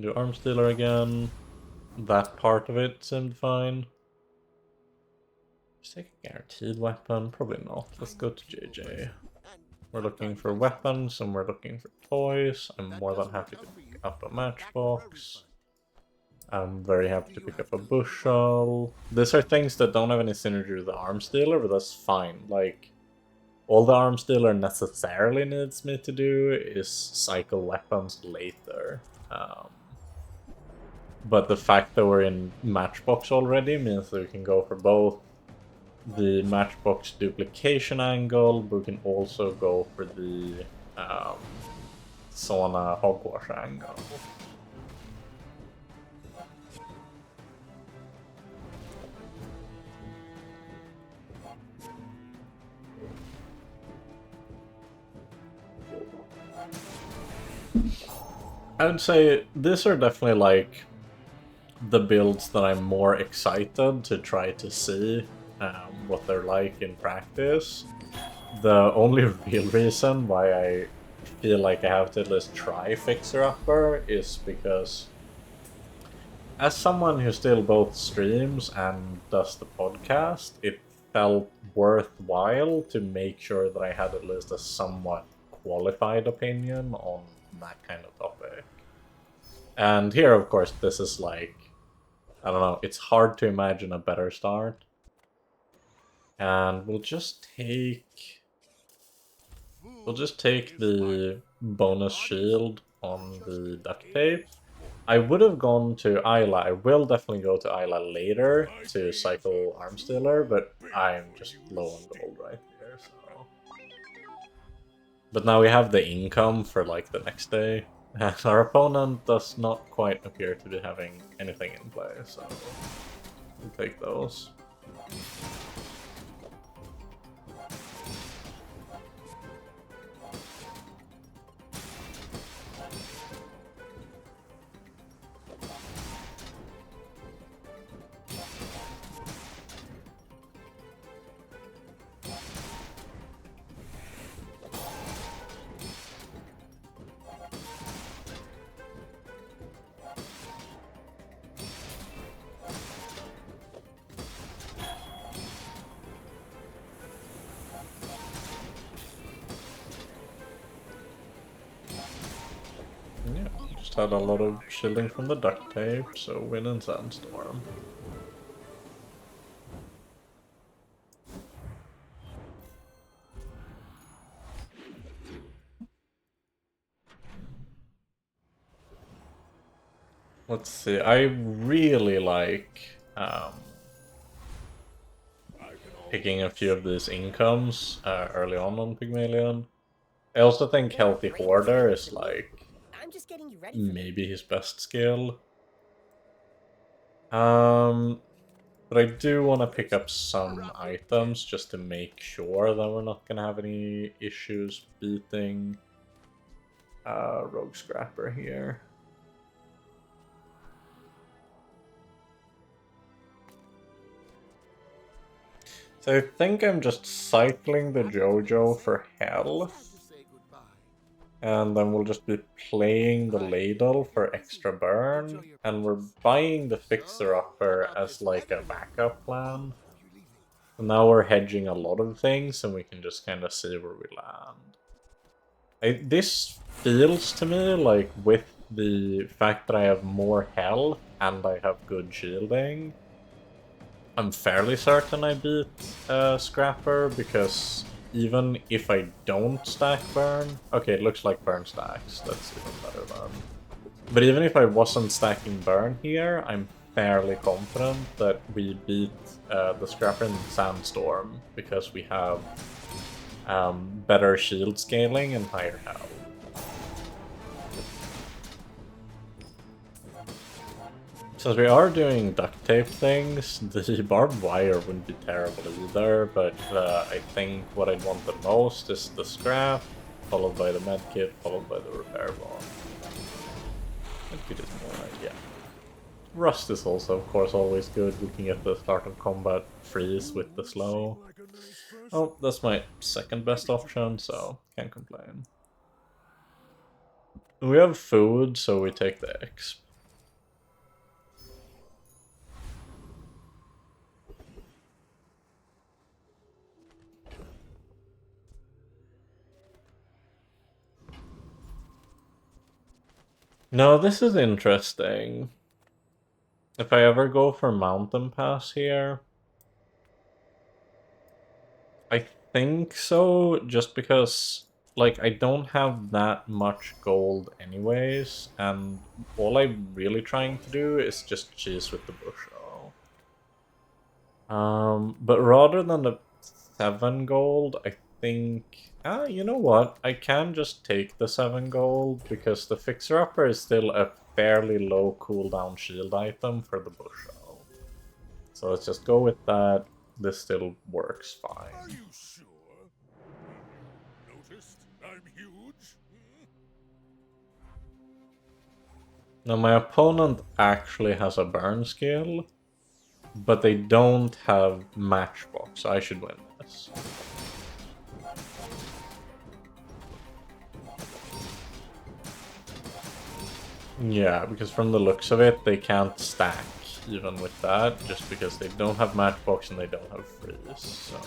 Do arms dealer again. That part of it seemed fine. Just take a guaranteed weapon? Probably not. Let's go to JJ. We're looking for weapons and we're looking for toys. I'm more than happy to pick up a matchbox. I'm very happy to pick up a bushel. These are things that don't have any synergy with the arms dealer, but that's fine. Like, all the arms dealer necessarily needs me to do is cycle weapons later. But the fact that we're in Matchbox already means that we can go for both the Matchbox duplication angle, but we can also go for the sauna hogwash angle. I would say these are definitely like the builds that I'm more excited to try to see what they're like in practice. The only real reason why I feel like I have to at least try Fixer Upper is because as someone who still both streams and does the podcast, it felt worthwhile to make sure that I had at least a somewhat qualified opinion on that kind of topic. And here, of course, this is like, I don't know, it's hard to imagine a better start. And we'll just take the bonus shield on the duct tape. I would have gone to Isla. I will definitely go to Isla later to cycle Arms Dealer, but I'm just low on gold right here, so. But now we have the income for like the next day. And our opponent does not quite appear to be having anything in play, so we'll take those. Yeah, just had a lot of shielding from the duct tape, so win in Sandstorm. Let's see, I really like picking a few of these incomes early on Pygmalion. I also think Healthy Hoarder is like maybe his best skill. But I do want to pick up some items just to make sure that we're not going to have any issues beating Rogue Scrapper here. So I think I'm just cycling the JoJo for health. And then we'll just be playing the Ladle for extra burn. And we're buying the Fixer Upper as like a backup plan. And now we're hedging a lot of things and we can just kind of see where we land. This feels to me like with the fact that I have more health and I have good shielding, I'm fairly certain I beat Scrapper, because even if I don't stack burn... Okay, it looks like burn stacks, that's even better then. But even if I wasn't stacking burn here, I'm fairly confident that we beat the Scrapper in Sandstorm, because we have better shield scaling and higher health. Since we are doing duct tape things, the barbed wire wouldn't be terrible either, but I think what I'd want the most is the scrap, followed by the medkit, followed by the repair bomb. Medkit is more, yeah. Rust is also, of course, always good, looking at the start of combat freeze with the slow. Oh, that's my second best option, so can't complain. We have food, so we take the exp. No, this is interesting. If I ever go for Mountain Pass here, I think so, just because, like, I don't have that much gold anyways, and all I'm really trying to do is just cheese with the bushel. But rather than the 7 gold, I think... you know what? I can just take the 7 gold, because the Fixer-Upper is still a fairly low cooldown shield item for the bushel. So let's just go with that. This still works fine. Are you sure? Noticed I'm huge? Now my opponent actually has a burn skill, but they don't have matchbox, so I should win this. Yeah, because from the looks of it, they can't stack even with that, just because they don't have matchbox and they don't have freeze, so...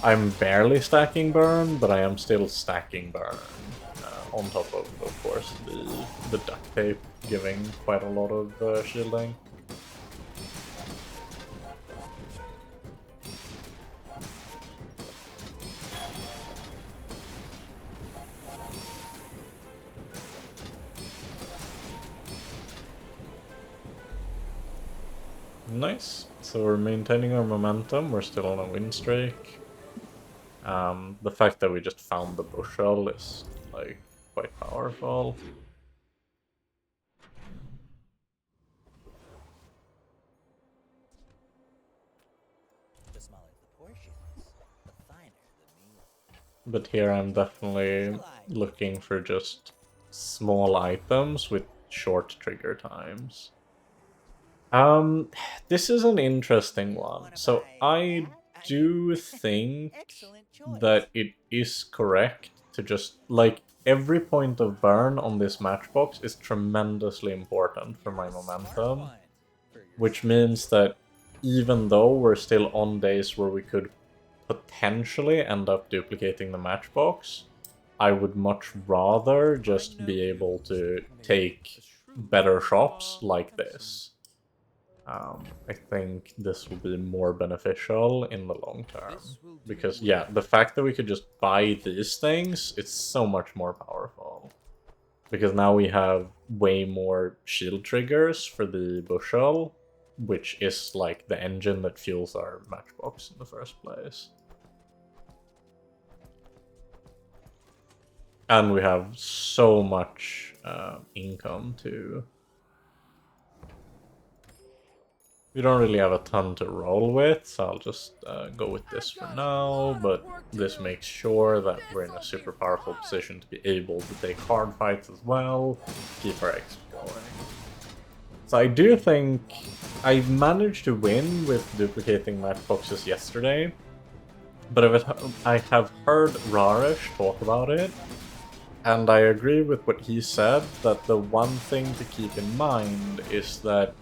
I'm barely stacking burn, but I am still stacking burn. On top of course, the duct tape giving quite a lot of shielding. Nice. So we're maintaining our momentum. We're still on a win streak. The fact that we just found the bushel is, like, quite powerful. The smaller the portions, the finer the meal. But here I'm definitely looking for just small items with short trigger times. This is an interesting one. So I do think that it is correct to just, like, every point of burn on this matchbox is tremendously important for my momentum, which means that even though we're still on days where we could potentially end up duplicating the matchbox, I would much rather just be able to take better shots like this. I think this will be more beneficial in the long term. Because, yeah, the fact that we could just buy these things, it's so much more powerful. Because now we have way more shield triggers for the bushel, which is, like, the engine that fuels our matchbox in the first place. And we have so much income, too. We don't really have a ton to roll with, so I'll just go with this for now, but this makes sure that we're in a super powerful position to be able to take hard fights as well, keep our XP going. So I do think I managed to win with duplicating matchboxes yesterday, but I have heard Raresh talk about it, and I agree with what he said, that the one thing to keep in mind is that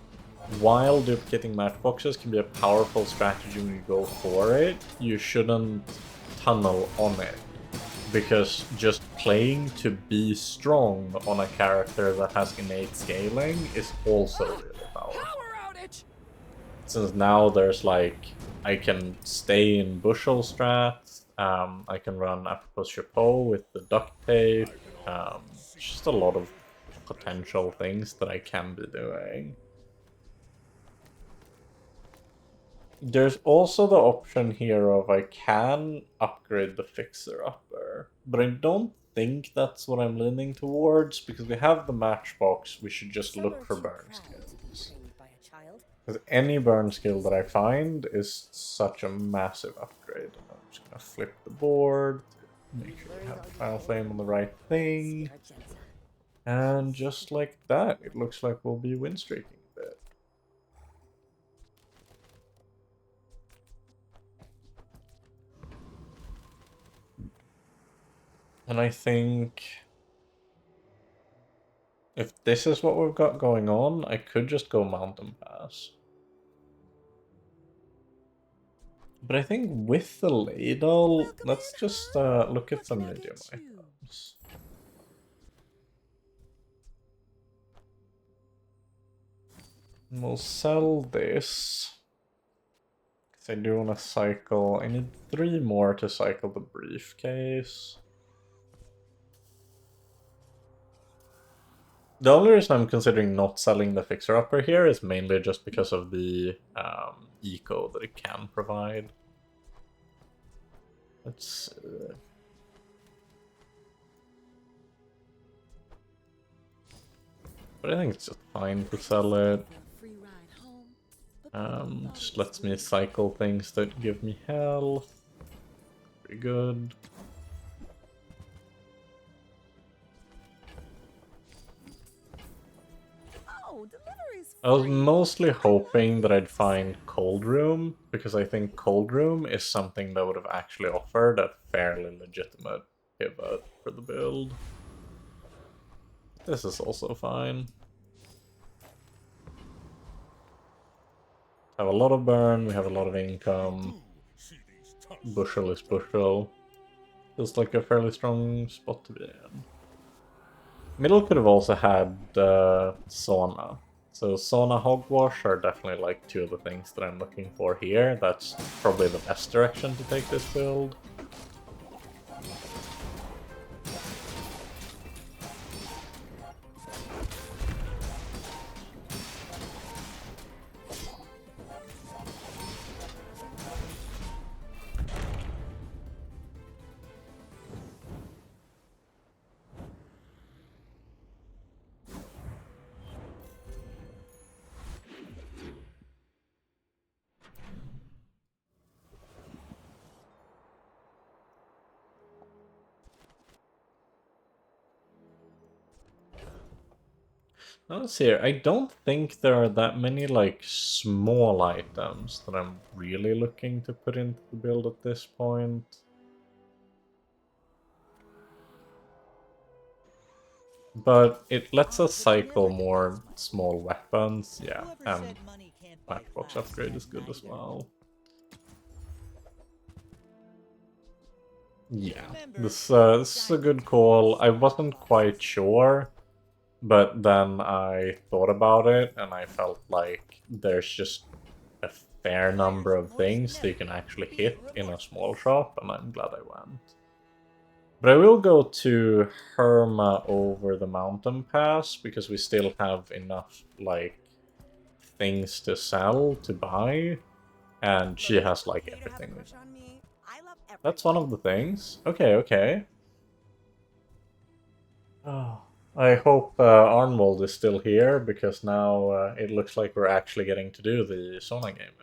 while duplicating matchboxes can be a powerful strategy when you go for it, you shouldn't tunnel on it. Because just playing to be strong on a character that has innate scaling is also really powerful. Since now there's, like, I can stay in bushel strats, I can run apropos chapeau with the duct tape, just a lot of potential things that I can be doing. There's also the option here of I can upgrade the Fixer-Upper, but I don't think that's what I'm leaning towards, because we have the matchbox, we should just look for burn skills. Because any burn skill that I find is such a massive upgrade. I'm just gonna flip the board to make sure we have Final Flame on the right thing. And just like that, it looks like we'll be win streaking a bit. And I think if this is what we've got going on, I could just go Mountain Pass. But I think with the ladle, let's just look at some medium items. We'll sell this. Because I do want to cycle. I need 3 more to cycle the briefcase. The only reason I'm considering not selling the fixer-upper here is mainly just because of the eco that it can provide. Let's... but I think it's just fine to sell it. Just lets me cycle things that give me health. Pretty good. I was mostly hoping that I'd find Cold Room, because I think Cold Room is something that would have actually offered a fairly legitimate pivot for the build. This is also fine. Have a lot of burn, we have a lot of income. Bushel is bushel. Feels like a fairly strong spot to be in. Middle could have also had sauna. So sauna, hogwash are definitely like 2 of the things that I'm looking for here. That's probably the best direction to take this build. Let's see here. I don't think there are that many like small items that I'm really looking to put into the build at this point. But it lets us cycle more small weapons, yeah, and Matchbox upgrade is good as well. Yeah, this is a good call. I wasn't quite sure, but then I thought about it and I felt like there's just a fair number of things that you can actually hit in a small shop, and I'm glad I went. But I will go to Herma over the mountain pass, because we still have enough, like, things to sell, to buy, and she has, like, everything. That's one of the things. Okay, okay. Oh, I hope Arnwold is still here, because now it looks like we're actually getting to do the sauna gaming.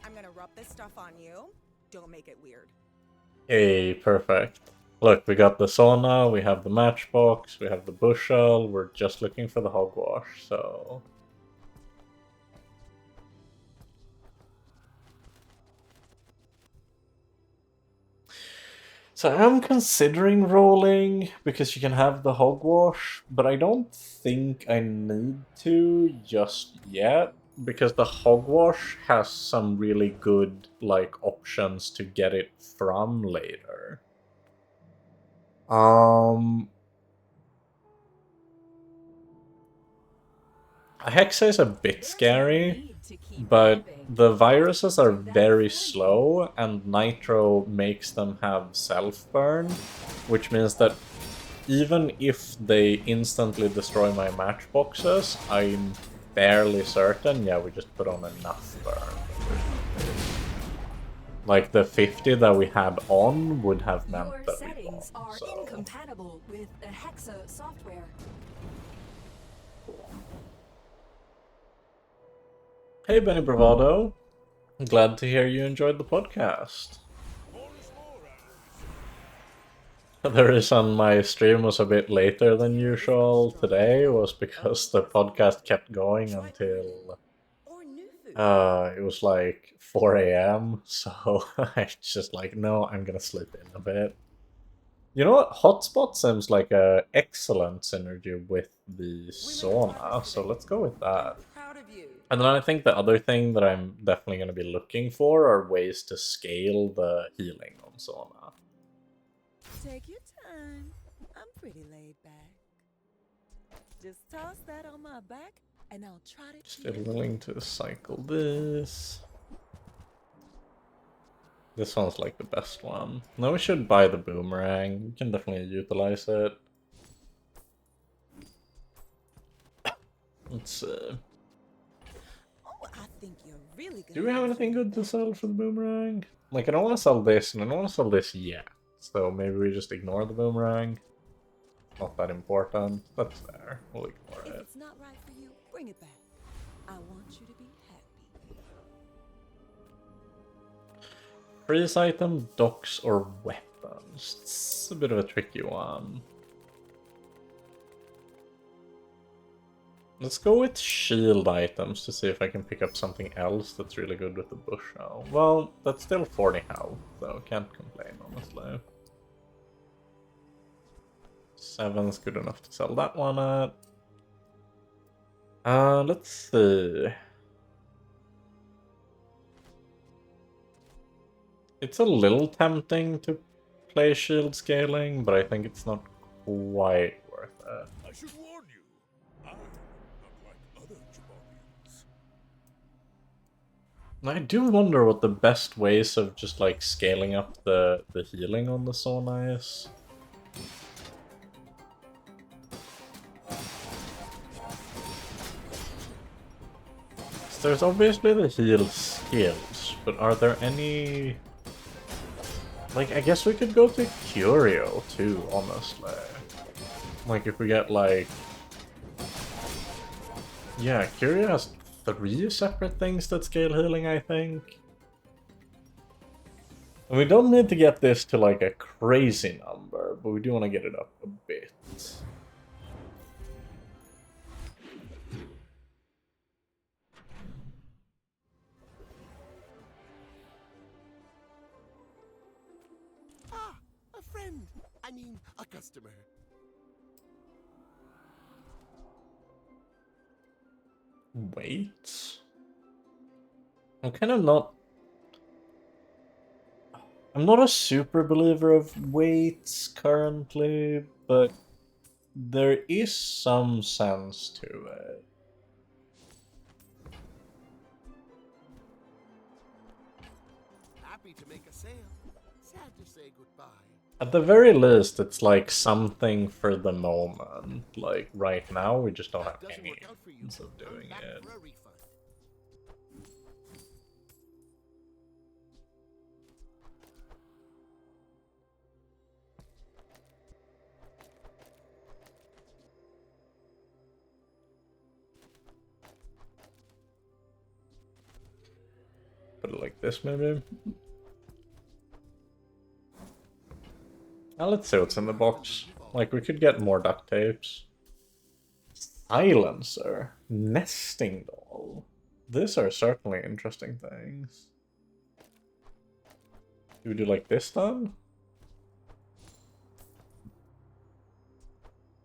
I'm gonna rub this stuff on you. Don't make it weird. Hey, perfect. Look, we got the sauna, we have the matchbox, we have the bushel, we're just looking for the hogwash, so... So I'm considering rolling, because you can have the hogwash, but I don't think I need to just yet, because the hogwash has some really good, like, options to get it from later. Hexa is a bit scary, but the viruses are very slow, and Nitro makes them have self-burn, which means that even if they instantly destroy my matchboxes, I'm fairly certain, yeah, we just put on enough burn. Like, the 50 that we had on would have meant Your that we settings won, are so... incompatible with the Hexa software. Hey, Benny Bravado. Glad to hear you enjoyed the podcast. The reason my stream was a bit later than usual today was because the podcast kept going until it was like 4 a.m. So I just like, no, I'm gonna sleep in a bit. You know what? Hotspot seems like a excellent synergy with the sauna, so let's go with that. And then I think the other thing that I'm definitely going to be looking for are ways to scale the healing on sauna. Take your time. I'm pretty laid back. Just toss that on my back, and I'll trot it to Still your willing to cycle this. This one's like the best one. No, we should buy the boomerang. We can definitely utilize it. Let's see. Oh, I think you're really good. Do we have anything good to sell for the boomerang? Like, I don't want to sell this, and I don't want to sell this yet. So maybe we just ignore the boomerang. Not that important. That's fair. We'll ignore If it. it's not right for you, bring it back. I want you to be happy. Freeze item, docks, or weapons. It's a bit of a tricky one. Let's go with shield items to see if I can pick up something else that's really good with the bush now. Well, that's still 40 health, so can't complain, honestly. 7's good enough to sell that one at. Let's see. It's a little tempting to play shield scaling, but I think it's not quite worth it. I should warn you, I'm not like other Jabarians. I do wonder what the best ways of just like scaling up the healing on the sauna is. So there's obviously the heal skills, but are there any... Like, I guess we could go to Curio too, honestly. Like, if we get like... Yeah, Curio has 3 separate things that scale healing, I think. And we don't need to get this to like a crazy number, but we do want to get it up a bit. Ah, a friend. I mean, a customer. Wait. I'm kind of not... I'm not a super believer of weights currently, but there is some sense to it. Happy to make a sale. Sad to say goodbye. At the very least, it's like something for the moment. Like, right now, we just don't have Doesn't any work out for you. means of I'm doing back it. for a refund. Put it like this, maybe? Now let's see what's in the box. Like, we could get more duct tapes. Silencer. Nesting doll. These are certainly interesting things. Do we do like this then?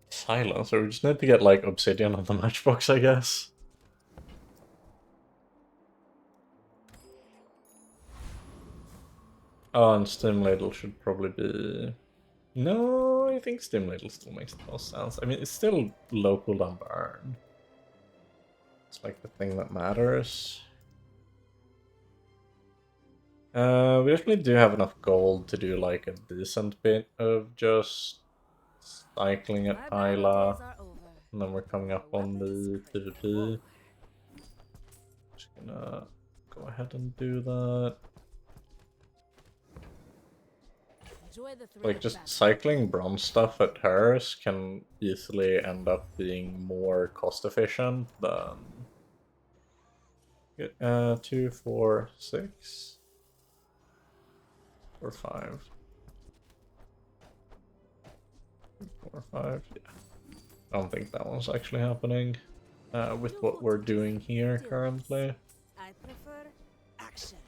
Silencer. We just need to get like obsidian on the matchbox, I guess. Oh, and Steam Ladle should probably be... No, I think Steam Ladle still makes the most sense. I mean, it's still local on burn. It's like the thing that matters. We definitely do have enough gold to do like a decent bit of just cycling at Isla. And then we're coming up on the PvP. Just gonna go ahead and do that. Like, just cycling bronze stuff at hers can easily end up being more cost efficient than... 2, 4, 6? Or 5? 4, 5, yeah. I don't think that one's actually happening with what we're doing here currently. I prefer action.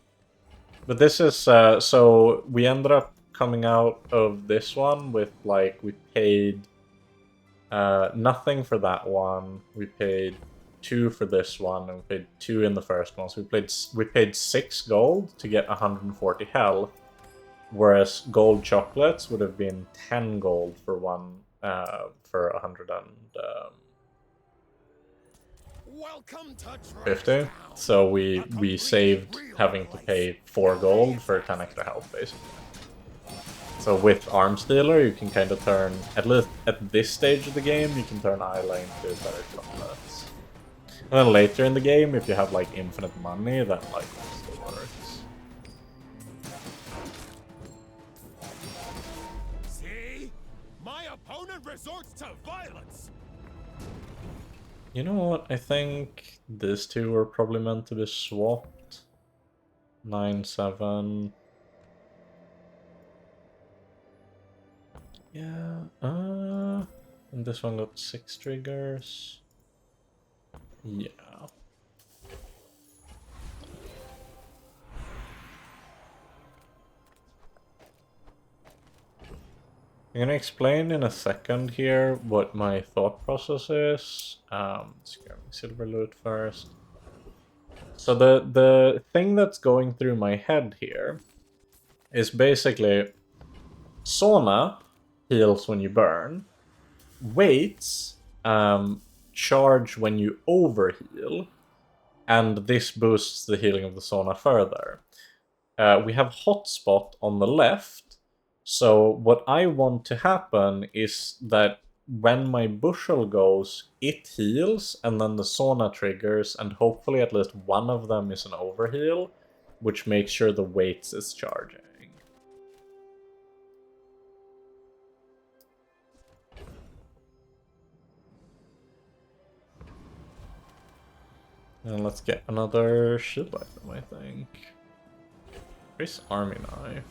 But this is, so we ended up coming out of this one with, like, we paid nothing for that one, we paid 2 for this one, and we paid 2 in the first one, so we paid 6 gold to get 140 health, Whereas gold chocolates would have been 10 gold for one, for 150. So we saved having to pay 4 gold for 10 extra health, basically. So with Arms Dealer, you can kind of turn, at least at this stage of the game, you can turn Isla into better chocolates. And then later in the game, if you have like infinite money, then like it still works. See? My opponent resorts to violence. You know what? I think these two were probably meant to be swapped. 9-7. Yeah. And this one got 6 triggers. Yeah. I'm gonna explain in a second here what my thought process is. Let's get silver loot first. So the thing that's going through my head here is basically sauna heals when you burn, weights charge when you overheal, and this boosts the healing of the sauna further. We have hotspot on the left. So what I want to happen is that when my bushel goes, it heals, and then the sauna triggers, and hopefully at least one of them is an overheal, which makes sure the weights is charging. And let's get another shield item, I think. Where's Army Knife?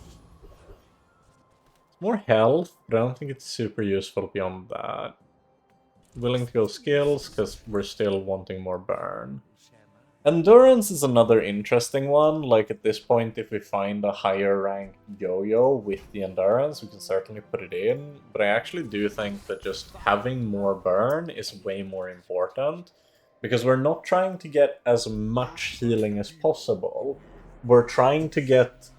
More health, but I don't think it's super useful beyond that. Willing to go skills, because we're still wanting more burn. Endurance is another interesting one. Like, at this point, if we find a higher ranked yo-yo with the endurance, we can certainly put it in. But I actually do think that just having more burn is way more important. Because we're not trying to get as much healing as possible. We're trying to get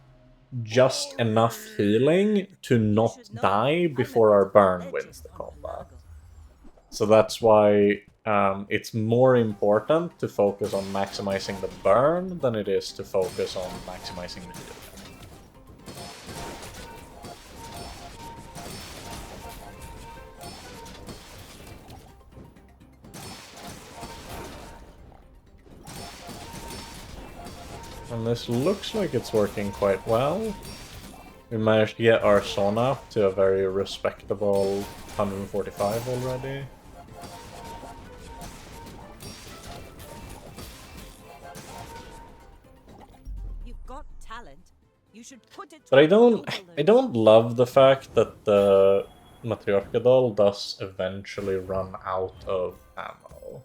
just enough healing to not die before our burn wins the combat. So that's why it's more important to focus on maximizing the burn than it is to focus on maximizing the healing. And this looks like it's working quite well. We managed to get our sauna to a very respectable 145 already. You've got talent. You should put it. But I don't love the fact that the Matryoshka doll does eventually run out of ammo.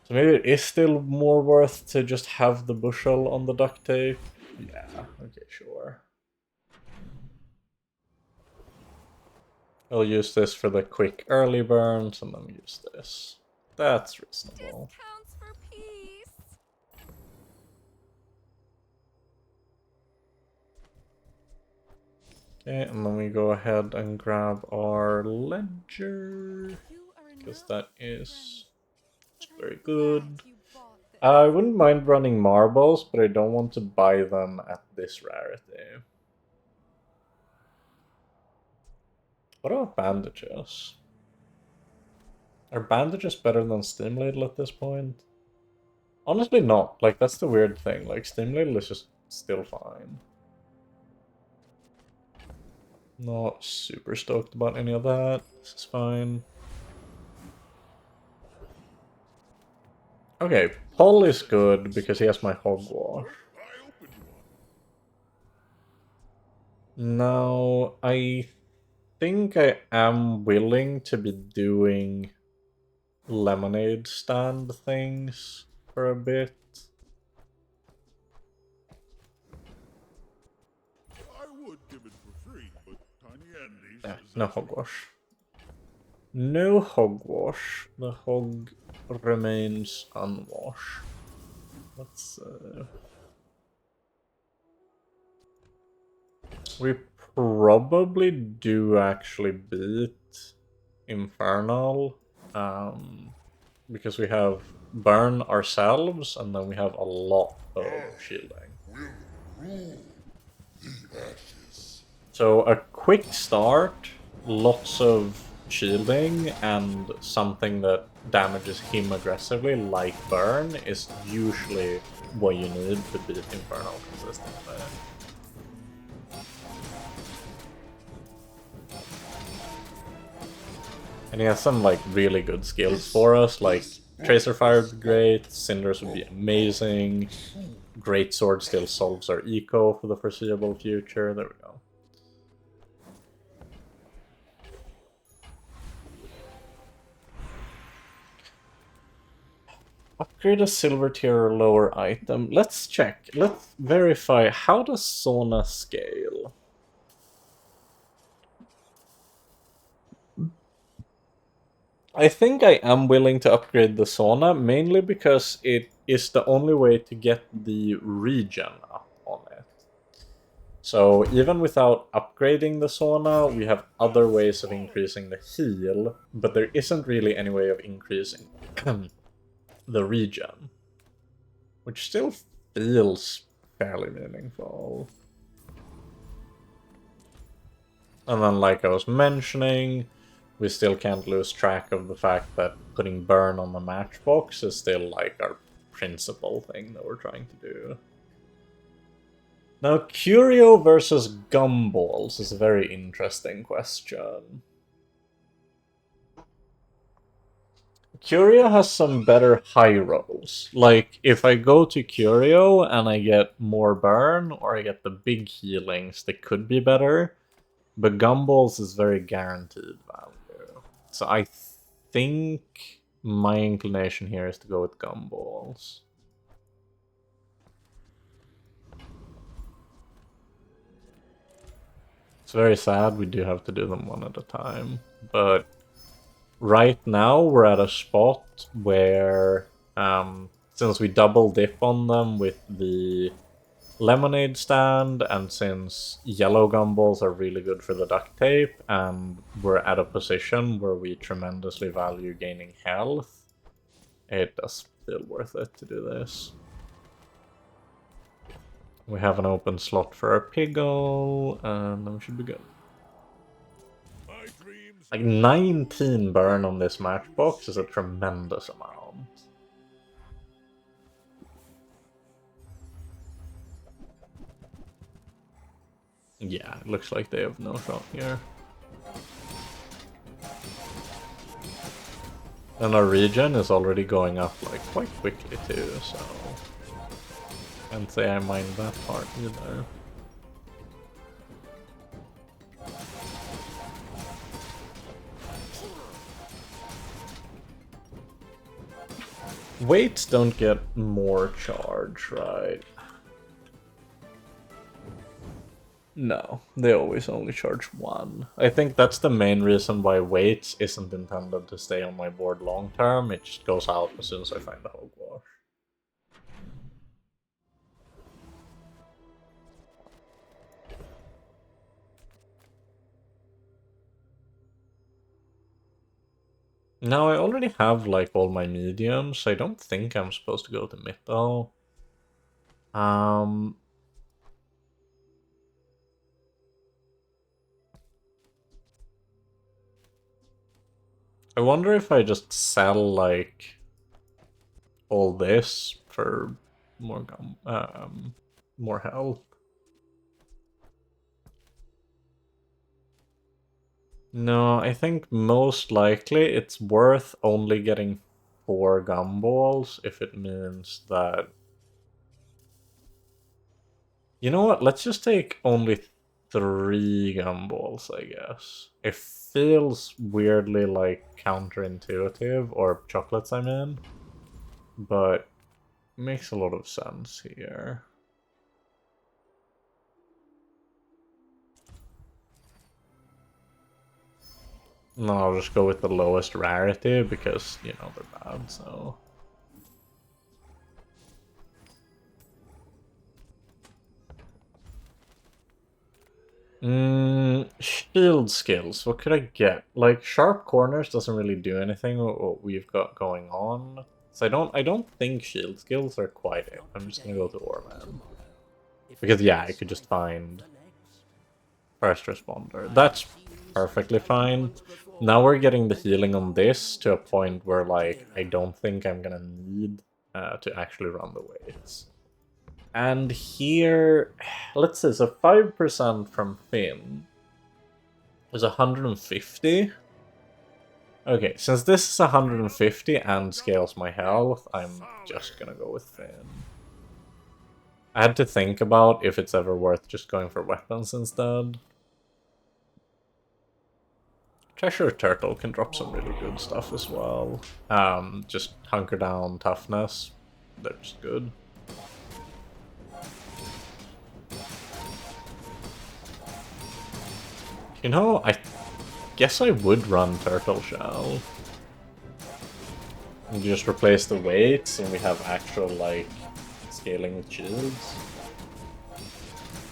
So maybe it is still more worth to just have the bushel on the duct tape. Yeah, okay, sure. I'll use this for the quick early burns, and then use this. That's reasonable. Discounts for peace. Okay, and then we go ahead and grab our ledger, because that is very good. I wouldn't mind running marbles, but I don't want to buy them at this rarity. What about bandages? Are bandages better than Steam Ladle at this point? Honestly not. Like, that's the weird thing. Like, Steam Ladle is just still fine. Not super stoked about any of that. This is fine. Okay, Paul is good because he has my hogwash. Now, I think I am willing to be doing lemonade stand things for a bit. I would give it for free, but Tiny Andy Yeah, says no hogwash. No hogwash. The hog remains unwashed. Let's We probably do actually beat Infernal, because we have Burn ourselves, and then we have a lot of shielding. So a quick start, lots of shielding, and something that damages him aggressively, like Burn, is usually what you need to beat Infernal consistently. And he has some like really good skills for us, like Tracer Fire would be great, Cinders would be amazing, Greatsword still solves our eco for the foreseeable future, there we go. Upgrade a silver tier or lower item. Let's check. Let's verify. How does Sauna scale? I think I am willing to upgrade the Sauna, mainly because it is the only way to get the regen up on it. So even without upgrading the Sauna, we have other ways of increasing the heal, but there isn't really any way of increasing the regen. Which still feels fairly meaningful. And then, like I was mentioning, we still can't lose track of the fact that putting Burn on the matchbox is still like our principal thing that we're trying to do. Now, Curio versus Gumballs is a very interesting question. Curio has some better high rolls. Like, if I go to Curio and I get more Burn, or I get the big healings, that could be better. But Gumballs is very guaranteed value. So I think my inclination here is to go with Gumballs. It's very sad we do have to do them one at a time. But right now we're at a spot where, since we double dip on them with the lemonade stand, and since yellow gumballs are really good for the duct tape, and we're at a position where we tremendously value gaining health, it does feel worth it to do this. We have an open slot for our Piggle, and then we should be good. Like 19 burn on this matchbox is a tremendous amount. Yeah, it looks like they have no shot here. And our regen is already going up like quite quickly too, so can't say I mind that part either. Weights don't get more charge, right? No, they always only charge 1. I think that's the main reason why weights isn't intended to stay on my board long term. It just goes out as soon as I find the hogwash. Now I already have like all my mediums, so I don't think I'm supposed to go to mytho. I wonder if I just sell like all this for more more health. No, I think most likely it's worth only getting 4 gumballs if it means that... You know what? Let's just take only 3 gumballs, I guess. It feels weirdly like counterintuitive, or chocolates I mean, but makes a lot of sense here. No, I'll just go with the lowest rarity because, you know, they're bad, so... Shield skills. What could I get? Like sharp corners doesn't really do anything with what we've got going on. So I don't think shield skills are quite it. I'm just gonna go to Orman. Because yeah, I could just find first responder. That's perfectly fine. Now we're getting the healing on this to a point where like I don't think I'm gonna need to actually run the weights. And here, let's see, so 5% from Finn is 150. Okay, since this is 150 and scales my health, I'm just gonna go with Finn. I had to think about if it's ever worth just going for weapons instead. Treasure Turtle can drop some really good stuff as well. Just hunker down toughness. They're just good. You know, I guess I would run Turtle Shell. And just replace the weights and we have actual, like, scaling with shields.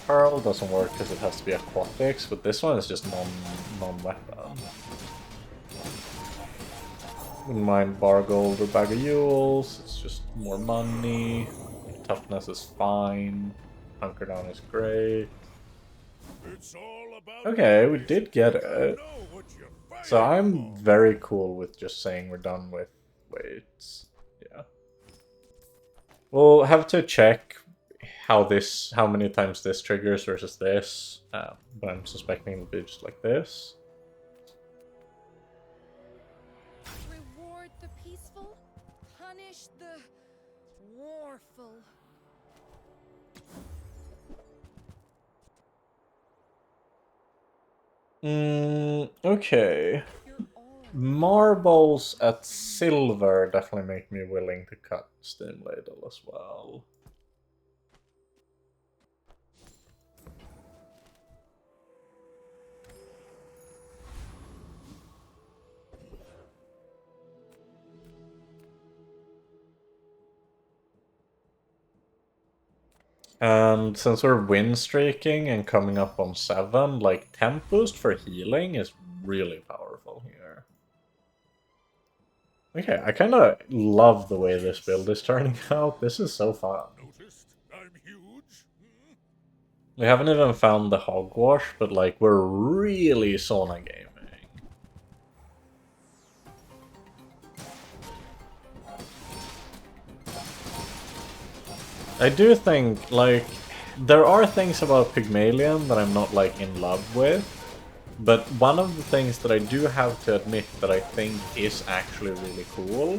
Pearl doesn't work because it has to be aquatics, but this one is just non-weapon. Wouldn't mind bar gold or bag of jewels, it's just more money. Toughness is fine. Hunker down is great. It's all about Okay, we did get it. So I'm very cool with just saying we're done with weights. Yeah. We'll have to check how many times this triggers versus this. But I'm suspecting it'll be just like this. Reward the peaceful, punish the warful. Okay. Marbles at silver definitely make me willing to cut Steam Ladle as well. And since we're win streaking and coming up on 7, like temp boost for healing is really powerful here. Okay, I kind of love the way this build is turning out. This is so fun. Noticed I'm huge? We haven't even found the hogwash, but like we're really sauna gaming. I do think, like, there are things about Pygmalion that I'm not, like, in love with, but one of the things that I do have to admit that I think is actually really cool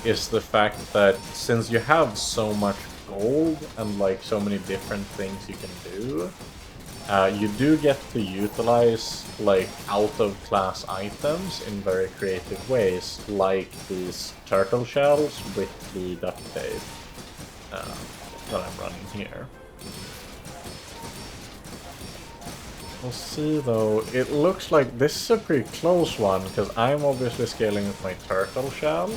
is the fact that since you have so much gold and, like, so many different things you can do, you do get to utilize, like, out-of-class items in very creative ways, like these turtle shells with the duct tape. That I'm running here. We'll see though, it looks like this is a pretty close one, because I'm obviously scaling with my turtle shell,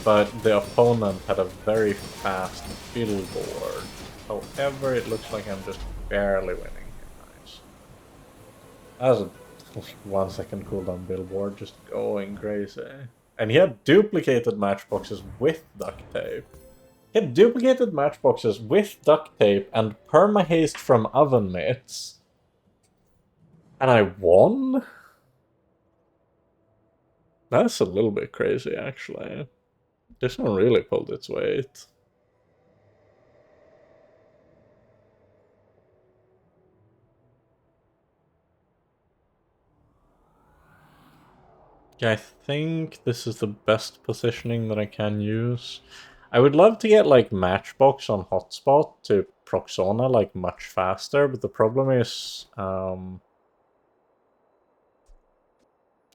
but the opponent had a very fast billboard. However, it looks like I'm just barely winning here. Nice. That was a like 1 second cooldown billboard, just going crazy. And he had duplicated matchboxes with duct tape. He had duplicated matchboxes with duct tape and perma-haste from oven mitts. And I won? That's a little bit crazy, actually. This one really pulled its weight. Yeah, I think this is the best positioning that I can use. I would love to get like Matchbox on hotspot to Proxona like much faster, but the problem is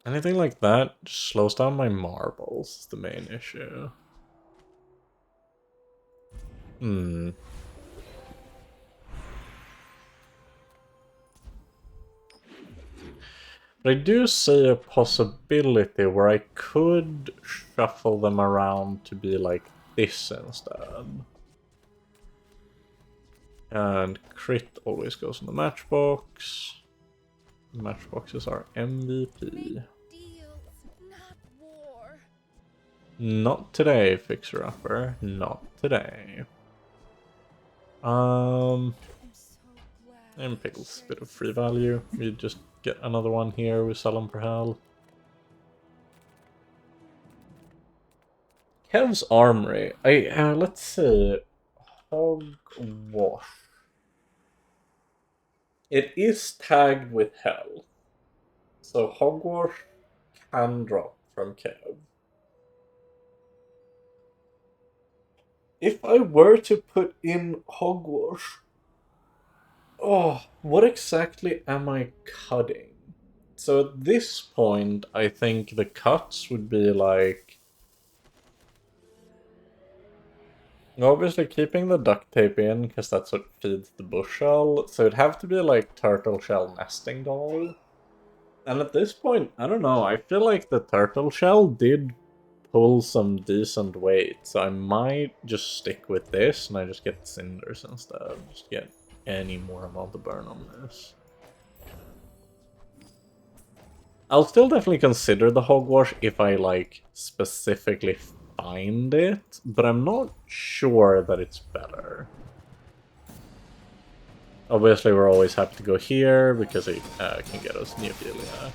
anything like that just slows down my marbles is the main issue. But I do see a possibility where I could shuffle them around to be like this instead. And crit always goes in the matchbox. Matchboxes are MVP. Not today, Fixer Upper. Not today. And Pickles, bit of free value. We just get another one here, we sell them for hell. Kev's Armory. Let's see. Hogwash. It is tagged with hell. So Hogwash can drop from Kev. If I were to put in Hogwash, oh, what exactly am I cutting? So at this point, I think the cuts would be like... Obviously keeping the duct tape in, because that's what feeds the bush shell. So it'd have to be like turtle shell nesting doll. And at this point, I don't know, I feel like the turtle shell did pull some decent weight. So I might just stick with this and I just get cinders instead. Just get any more amount of burn on this. I'll still definitely consider the hogwash if I like specifically find it, but I'm not sure that it's better. Obviously we're always happy to go here because it can get us Neophiliac.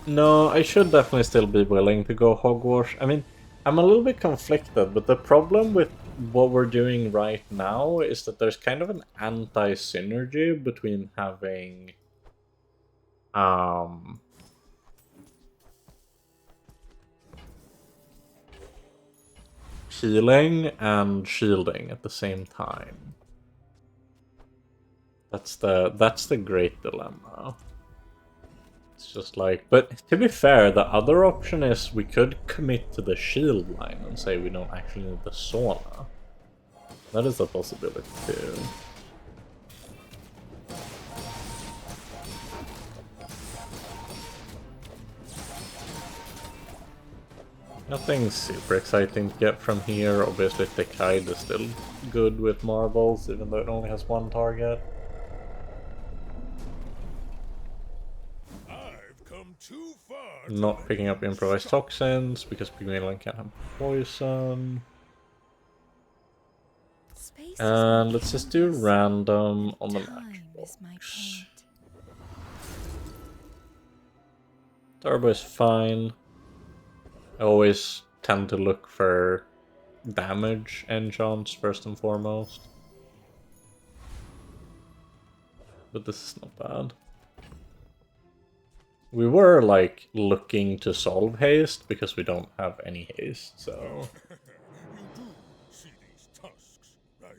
No, I should definitely still be willing to go hogwash. I mean, I'm a little bit conflicted, but the problem with what we're doing right now is that there's kind of an anti-synergy between having healing and shielding at the same time. That's the great dilemma. It's just like, but to be fair, the other option is we could commit to the shield line and say we don't actually need the sauna. That is a possibility too. Nothing super exciting to get from here. Obviously, Thick Hide is still good with marbles, even though it only has one target. Too far. Not picking up improvised toxins because Pygmalion can't have poison. And let's just do random on the matchbox. Turbo is fine. I always tend to look for damage enchants first and foremost. But this is not bad. We were, like, looking to solve haste, because we don't have any haste, so... You do see these tusks, right?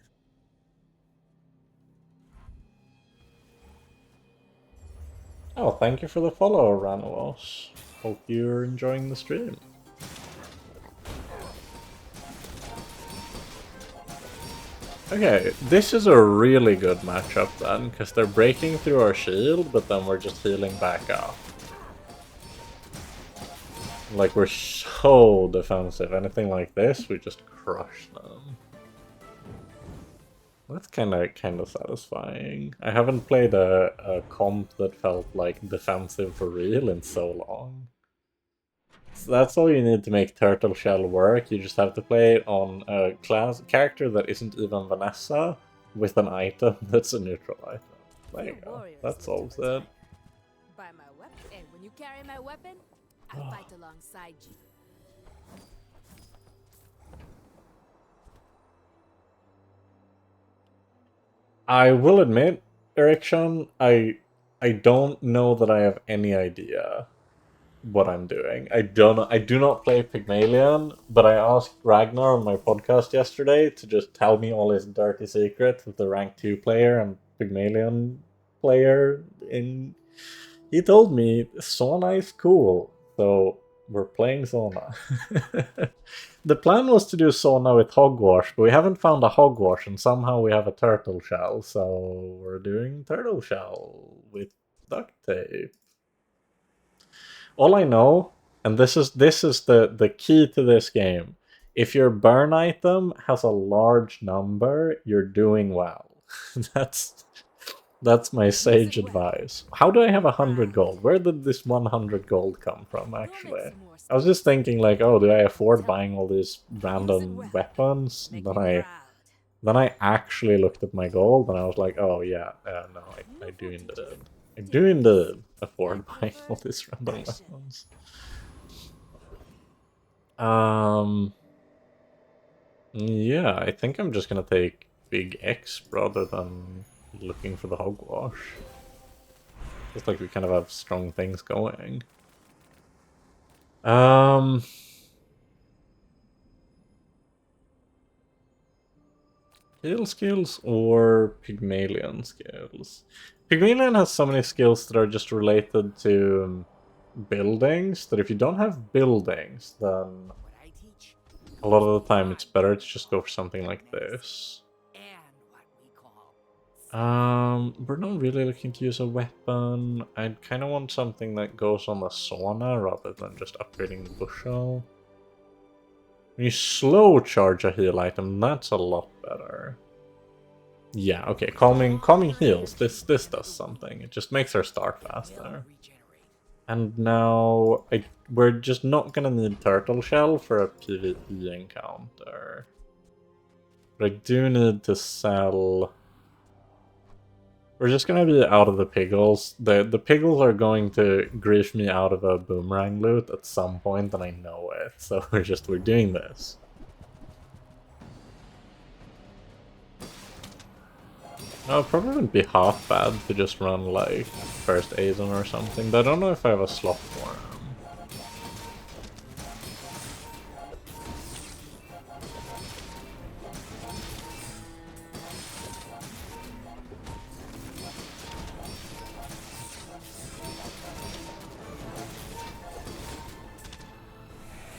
Oh, thank you for the follow, Ranos. Hope you're enjoying the stream. Okay, this is a really good matchup then, because they're breaking through our shield, but then we're just healing back up. Like, we're so defensive. Anything like this, we just crush them. That's kind of satisfying. I haven't played a comp that felt like defensive for real in so long. So that's all you need to make Turtle Shell work. You just have to play it on a character that isn't even Vanessa with an item that's a neutral item. There you go. That solves it. By my weapon, and when you carry my weapon, I fight alongside you. I will admit, Eriksson, I don't know that I have any idea what I'm doing. I do not play Pygmalion, but I asked Ragnar on my podcast yesterday to just tell me all his dirty secrets with the rank 2 player and Pygmalion player in... He told me, sauna is cool. So we're playing sauna. The plan was to do sauna with hogwash, but we haven't found a hogwash, and somehow we have a turtle shell, so we're doing turtle shell with duct tape. All I know, and this is the key to this game. If your burn item has a large number, you're doing well. That's my sage advice. How do I have 100 gold? Where did this 100 gold come from, actually? I was just thinking, like, oh, do I afford buying all these random weapons? Then I actually looked at my gold, and I was like, oh, yeah, no, I do indeed. I do indeed afford buying all these random weapons. Yeah, I think I'm just gonna take Big X rather than looking for the hogwash. Looks like we kind of have strong things going. Heal skills or Pygmalion skills? Pygmalion has so many skills that are just related to buildings that if you don't have buildings, then a lot of the time it's better to just go for something like this. We're not really looking to use a weapon. I kind of want something that goes on the sauna rather than just upgrading the bushel. When you slow charge a heal item, that's a lot better. Yeah, okay, calming heals. This does something. It just makes her start faster. And now we're just not gonna need turtle shell for a PvE encounter. But I do need to sell. We're just gonna be out of the piggles. The piggles are going to grief me out of a boomerang loot at some point, and I know it. So we're doing this. No, it probably wouldn't be half bad to just run like first Azen or something, but I don't know if I have a slot for him.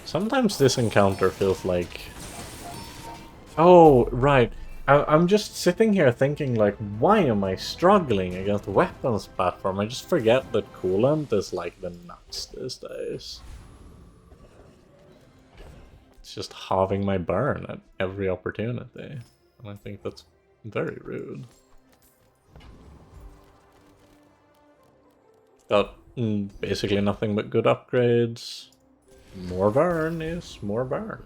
Sometimes this encounter feels like... Oh, right. I'm just sitting here thinking, like, why am I struggling against weapons platform? I just forget that coolant is like the nuts these days. It's just halving my burn at every opportunity. And I think that's very rude. Got basically nothing but good upgrades. More burn is more burn.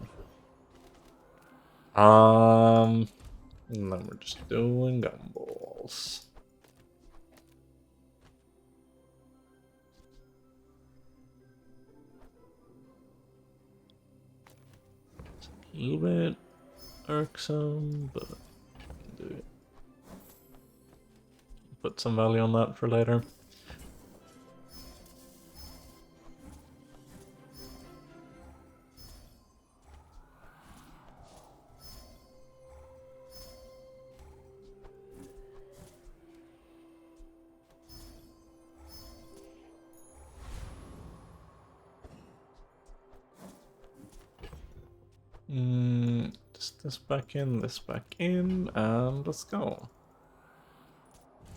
And then we're just doing gumballs. It's a little bit irksome, but do it. Put some value on that for later. This back in, and let's go.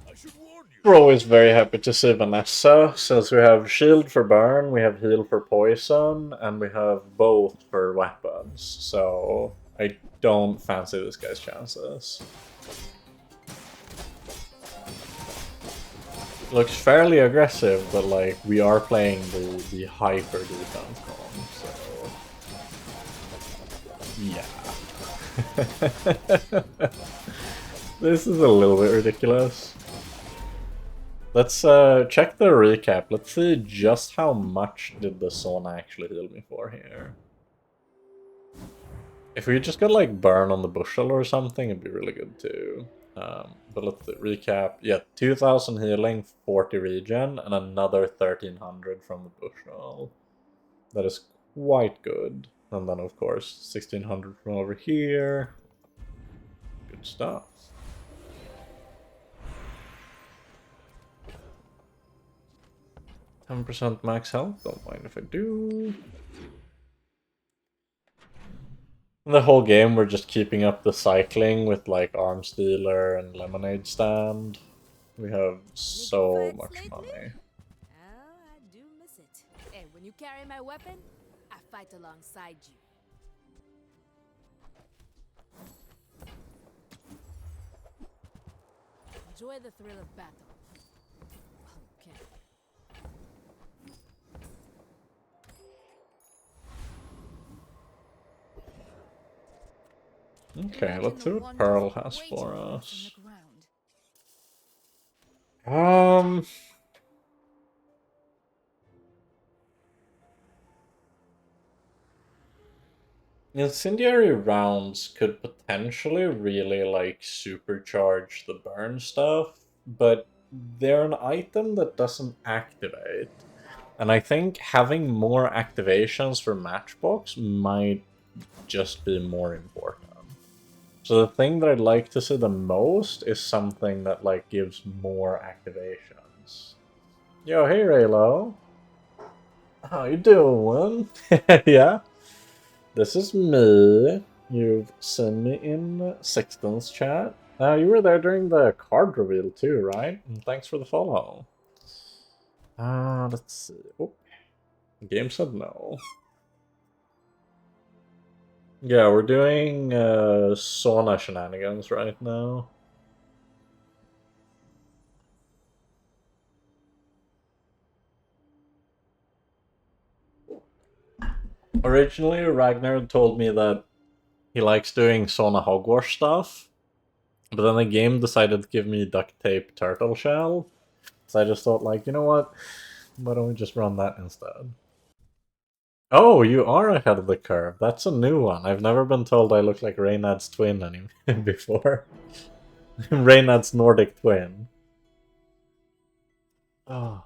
I should warn you. We're always very happy to see Vanessa, since we have shield for burn, we have heal for poison, and we have both for weapons, so I don't fancy this guy's chances. Looks fairly aggressive, but like, we are playing the hyper defense con, so... Yeah. This is a little bit ridiculous. Let's check the recap. Let's see just how much did the sauna actually heal me for here. If we just got like burn on the bushel or something, it'd be really good too. But let's recap. Yeah, 2000 healing, 40 regen, and another 1300 from the bushel. That is quite good. And then of course 1600 from over here. Good stuff. 10% max health, don't mind if I do. The whole game we're just keeping up the cycling with like arms dealer and lemonade stand. We have so much money. Oh, I do miss it. And when you carry my weapon, I fight alongside you. Enjoy the thrill of battle. Okay. Okay, let's see what Pearl has for us. Incendiary rounds could potentially really like supercharge the burn stuff, but they're an item that doesn't activate. And I think having more activations for Matchbox might just be more important. So the thing that I'd like to see the most is something that like gives more activations. Yo, hey Raylo. How you doing? Yeah. This is me. You've seen me in Sexton's chat. You were there during the card reveal too, right? And thanks for the follow. Let's see. Oh, the game said no. Yeah, we're doing sauna shenanigans right now. Originally, Ragnar told me that he likes doing sauna Hogwarts stuff, but then the game decided to give me duct tape turtle shell. So I just thought, like, you know what? Why don't we just run that instead? Oh, you are ahead of the curve. That's a new one. I've never been told I look like Reynad's twin before. Reynad's Nordic twin. Oh.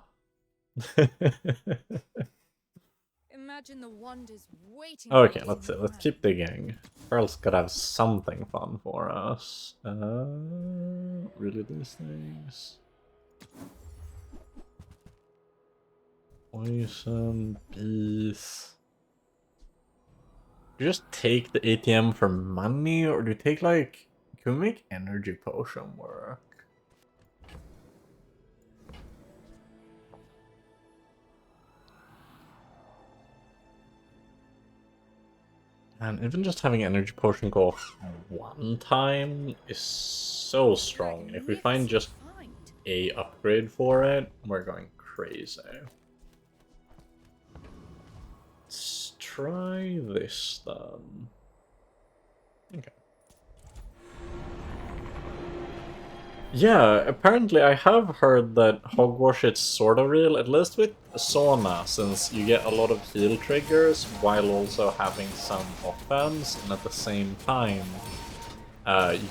Imagine the wonders waiting. Okay, let's see. Let's keep digging. Pearl's gotta have something fun for us. Really these things. Poison, bees. Do you just take the ATM for money, or do you take like... Can we make energy potion work? And even just having energy potion go one time is so strong. If we find just a upgrade for it, we're going crazy. Let's try this then. Okay. Yeah, apparently I have heard that Hogwarts is sort of real, at least with sauna, since you get a lot of heal triggers while also having some offense, and at the same time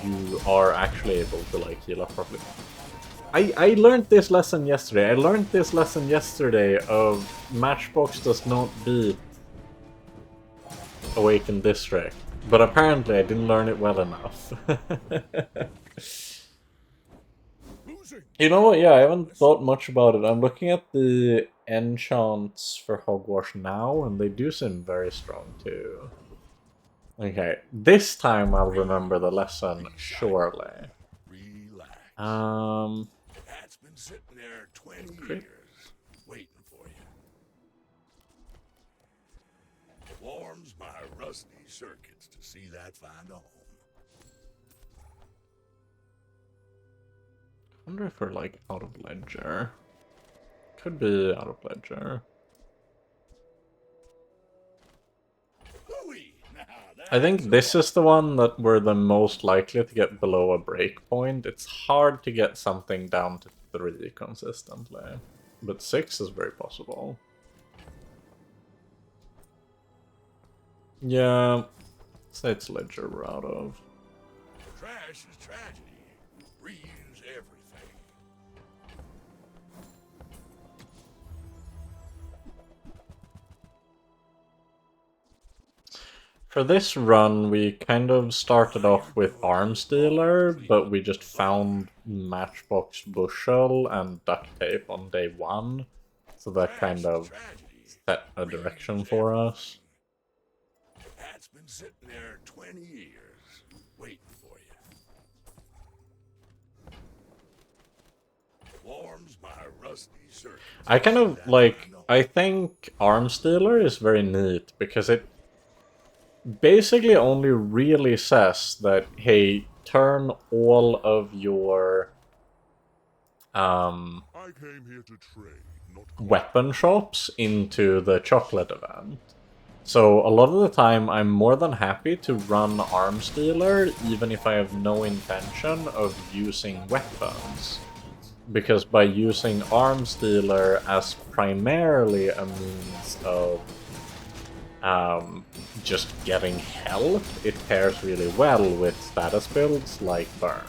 you are actually able to like heal up properly. I learned this lesson yesterday. I learned this lesson yesterday of Matchbox does not beat Awakened District, but apparently I didn't learn it well enough. You know what, yeah, I haven't thought much about it. I'm looking at the enchants for Hogwarts now, and they do seem very strong too. Okay, this time I'll remember the lesson, surely. Relax. That's been sitting there 20 years, waiting for you. Warms my rusty circuits to see that find a home. I wonder if we're like out of ledger. Could be out of ledger. I think this is the one that we're the most likely to get below a breakpoint. It's hard to get something down to 3 consistently, but 6 is very possible. Yeah, say it's ledger we're out of. Trash is tragedy. Reuse everything. For this run, we kind of started off with Arms Dealer, but we just found Matchbox Bushel and duct tape on day 1. So that kind of set a direction for us. That's been sitting there 20 years, waiting for you. Warms my rusty shirt. I kind of like, I think Arms Dealer is very neat because it basically only really says that, hey, turn all of your I came here to trade, not weapon shops into the chocolate event. So a lot of the time I'm more than happy to run Arms Dealer even if I have no intention of using weapons. Because by using Arms Dealer as primarily a means of just getting health, it pairs really well with status builds like Burn.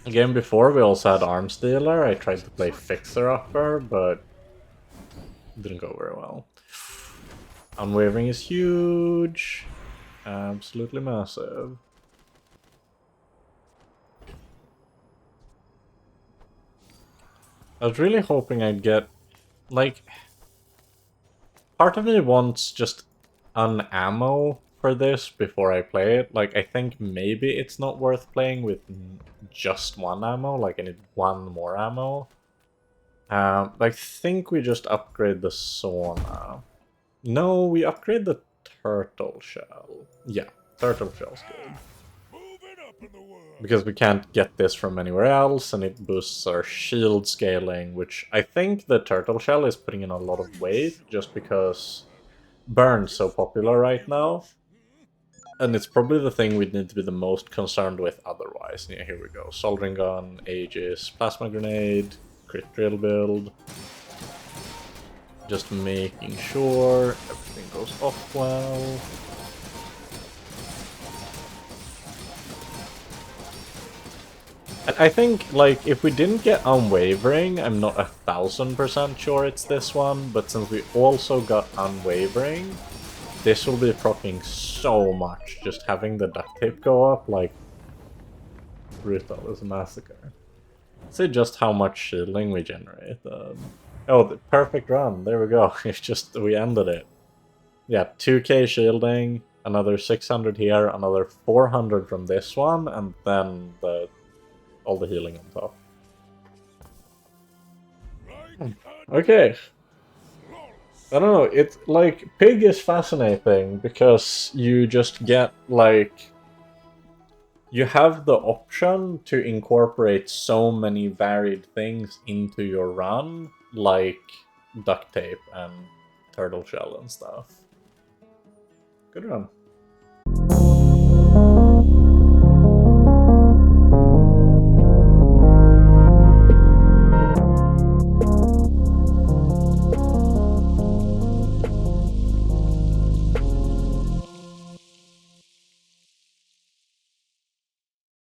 Again, before we also had Arms Dealer, I tried to play Fixer Upper, but it didn't go very well. Unwavering is huge. Absolutely massive. I was really hoping I'd get, like, part of me wants just an ammo for this before I play it. Like, I think maybe it's not worth playing with just one ammo. Like, I need one more ammo. I think we just upgrade the sauna. No, we upgrade the turtle shell. Yeah, turtle shell's good. Because we can't get this from anywhere else, and it boosts our shield scaling, which I think the turtle shell is putting in a lot of weight, just because Burn's so popular right now. And it's probably the thing we'd need to be the most concerned with otherwise. Yeah, here we go. Soldering gun, Aegis, plasma grenade, crit drill build. Just making sure everything goes off well. I think, like, if we didn't get Unwavering, I'm not 1000% sure it's this one, but since we also got Unwavering, this will be proccing so much. Just having the duct tape go up, like, brutal is a massacre. See just how much shielding we generated. Oh, the perfect run, there we go. It's just, we ended it. Yeah, 2k shielding, another 600 here, another 400 from this one, and then all the healing on top. Okay. I don't know, it's like, Pig is fascinating because you just get, like, you have the option to incorporate so many varied things into your run, like duct tape and turtle shell and stuff. Good run.